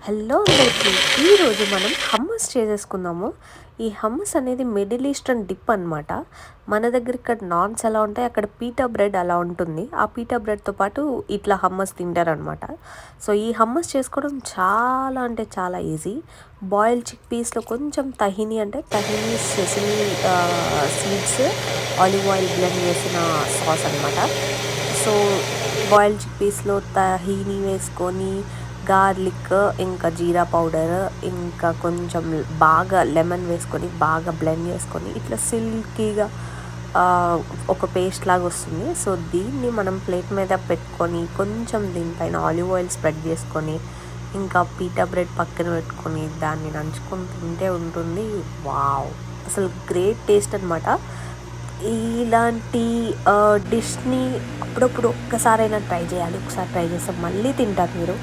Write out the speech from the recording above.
Hello అందరికీ ఈరోజు మనం హమ్మస్ చేసేసుకుందాము. ఈ హమ్మస్ అనేది మిడిల్ ఈస్టర్న్ డిప్ అనమాట. మన దగ్గర ఇక్కడ నాన్స్ ఎలా ఉంటాయి, అక్కడ పీటా బ్రెడ్ అలా ఉంటుంది. ఆ పీటా బ్రెడ్తో పాటు ఇట్లా హమ్మస్ తింటారనమాట. సో ఈ హమ్మస్ చేసుకోవడం చాలా అంటే చాలా ఈజీ. బాయిల్ చిక్ పీస్లో కొంచెం తహిని అంటే తహిని sesame seeds olive oil blend చేసిన సాస్ అనమాట. సో బాయిల్ చిక్ పీస్లో తహీని వేసుకొని గార్లిక్ ఇంకా జీరా పౌడర్ ఇంకా కొంచెం బాగా లెమన్ వేసుకొని బాగా బ్లెండ్ చేసుకొని ఇట్లా సిల్కీగా ఒక పేస్ట్ లాగా వస్తుంది. సో దీన్ని మనం ప్లేట్ మీద పెట్టుకొని కొంచెం దీనిపైన ఆలివ్ ఆయిల్ స్ప్రెడ్ చేసుకొని ఇంకా పీటా బ్రెడ్ పక్కన పెట్టుకొని దాన్ని నంచుకొని తింటే ఉంటుంది. వావ్, అసలు గ్రేట్ టేస్ట్ అనమాట. ఇలాంటి డిష్ని అప్పుడప్పుడు ఒక్కసారైనా ట్రై చేయాలి. ఒకసారి ట్రై చేస్తే మళ్ళీ తింటారు మీరు.